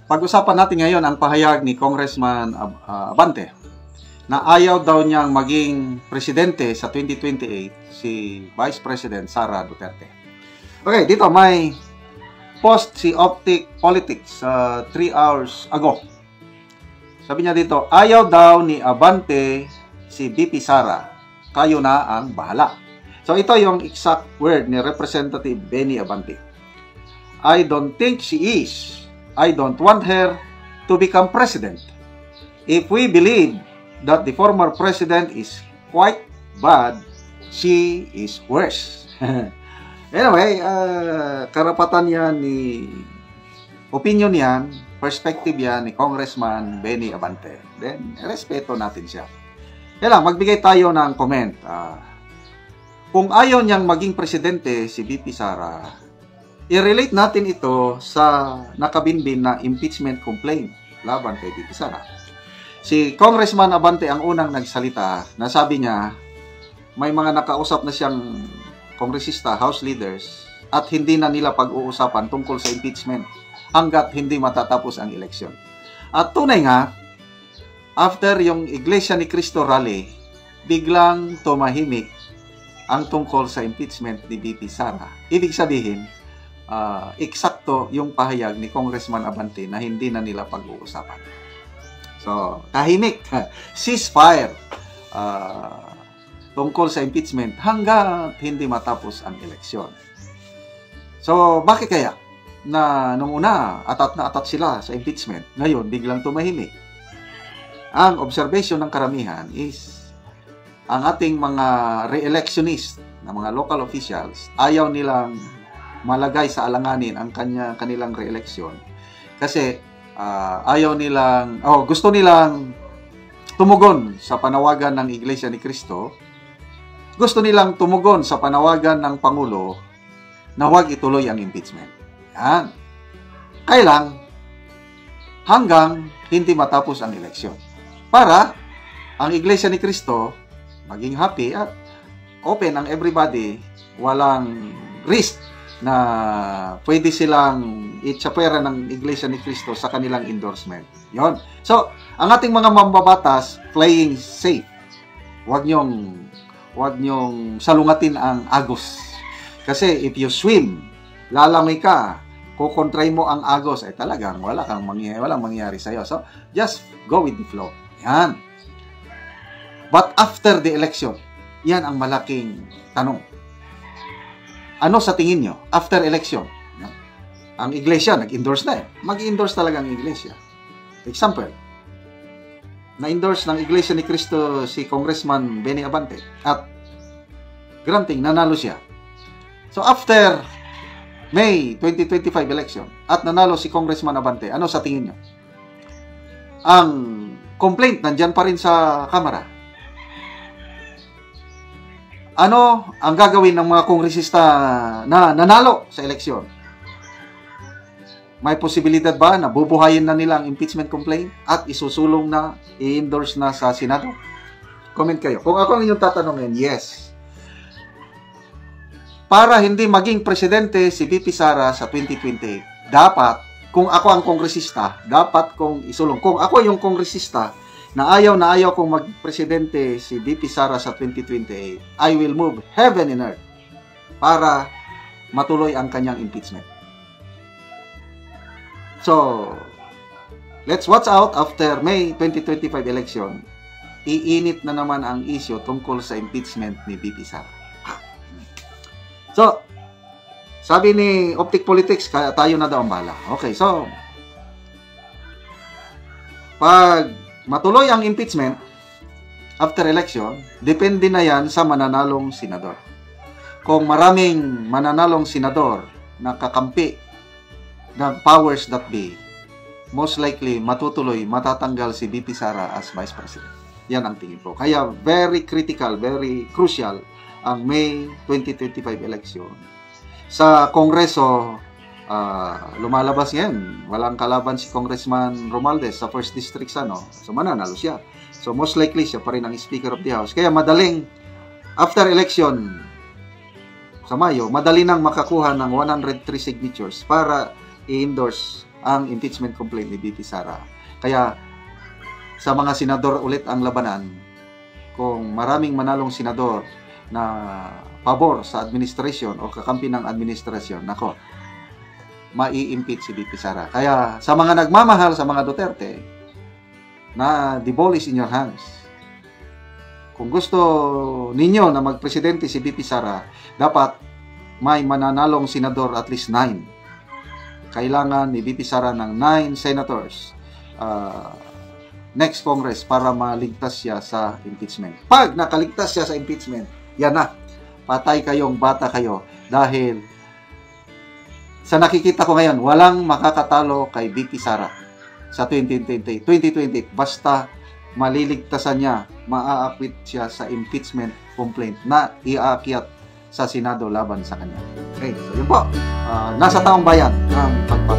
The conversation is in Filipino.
Pag-usapan natin ngayon ang pahayag ni Congressman Abante na ayaw daw niyang maging presidente sa 2028 si Vice President Sara Duterte. Okay, dito may post si Optic Politics 3 hours ago. Sabi niya dito, ayaw daw ni Abante si VP Sara, kayo na ang bahala. So ito yung exact word ni Representative Benny Abante. I don't think she is. I don't want her to become president. If we believe that the former president is quite bad, she is worse. Anyway, karapatan yan ni opinion yan, perspective yan ni Congressman Benny Abante. Then, respeto natin siya. Kaya lang, magbigay tayo ng comment. Kung ayaw niyang maging presidente si VP Sara, i-relate natin ito sa nakabinbin na impeachment complaint laban kay VP Sara. Si Congressman Abante ang unang nagsalita na sabi niya may mga nakausap na siyang kongresista, house leaders, at hindi na nila pag-uusapan tungkol sa impeachment hanggat hindi matatapos ang eleksyon. At tunay nga, after yung Iglesia ni Cristo rally, biglang tumahimik ang tungkol sa impeachment ni VP Sara. Ibig sabihin, eksakto yung pahayag ni Congressman Abante na hindi na nila pag-uusapan. So, tahimik, ceasefire tungkol sa impeachment hanggang hindi matapos ang eleksyon. So, bakit kaya na nung una atat na atat sila sa impeachment, ngayon biglang tumahimik? Ang observation ng karamihan is ang ating mga re-electionist na mga local officials ayaw nilang malagay sa alanganin ang kanilang re-election kasi ayaw nilang gusto nilang tumugon sa panawagan ng Iglesia ni Cristo, gusto nilang tumugon sa panawagan ng Pangulo na huwag ituloy ang impeachment. Yan. Kailang hanggang hindi matapos ang eleksyon para ang Iglesia ni Cristo maging happy at open ang everybody, walang risk na pwede silang itsapera ng Iglesia ni Cristo sa kanilang endorsement. Yon. So, ang ating mga mambabatas, playing safe. Huwag nyong salungatin ang agos. Kasi if you swim, lalangoy ka, kukontray mo ang agos, ay talagang walang mangyayari sa'yo. So, just go with the flow. Yan. But after the election, yan ang malaking tanong. Ano sa tingin nyo? After election, ang Iglesia nag-endorse na eh. Mag-endorse talaga ang Iglesia. Example, na-endorse ng Iglesia ni Cristo si Congressman Benny Abante at granting, nanalo siya. So after May 2025 election at nanalo si Congressman Abante, ano sa tingin nyo? Ang complaint nandyan pa rin sa Kamara. Ano ang gagawin ng mga kongresista na nanalo sa eleksyon? May posibilidad ba na bubuhayin na nila ang impeachment complaint at isusulong na, i-endorse na sa Senado? Comment kayo. Kung ako ang inyong tatanungin, yes. Para hindi maging presidente si VP Sara sa 2028, dapat, kung ako ang kongresista, dapat kong isulong. Kung ako yung kongresista, na ayaw kong magpresidente si VP Sara sa 2028, I will move heaven and earth para matuloy ang kanyang impeachment. So, let's watch out after May 2025 election. Iinit na naman ang issue tungkol sa impeachment ni VP Sara. So, sabi ni Optic Politics, kaya tayo na daw ang bahala. Okay, so, pag matuloy ang impeachment after election, depende na yan sa mananalong senador. Kung maraming mananalong senador na kakampi ng powers that be, most likely matutuloy, matatanggal si VP Sara as Vice President. Yan ang tingin ko. Kaya very critical, very crucial ang May 2025 election. Sa Kongreso, lumalabas ngayon. Walang kalaban si Congressman Romualdez sa 1st District So mananalo siya. So most likely siya pa rin ang Speaker of the House. Kaya madaling after election sa Mayo, madali nang makakuha ng 103 signatures para i-endorse ang impeachment complaint ni VP Sara. Kaya sa mga senador ulit ang labanan, kung maraming manalong senador na pabor sa administrasyon o kakampi ng administrasyon, nako, mai-impeach si VP Sara. Kaya sa mga nagmamahal sa mga Duterte, na the ball is in your hands. Kung gusto ninyo na magpresidente si VP Sara, dapat may mananalong senador at least 9. Kailangan ni VP Sara ng 9 senators next Congress para maligtas siya sa impeachment. Pag nakaligtas siya sa impeachment, yan na. Patay kayong bata kayo. Dahil sa nakikita ko ngayon, walang makakatalo kay VP Sara sa 2020. Basta maliligtasan niya, maa-acquit siya sa impeachment complaint na iaakyat sa Senado laban sa kanya. Okay, so yun po. Nasa taong bayan ang pagpapalagay.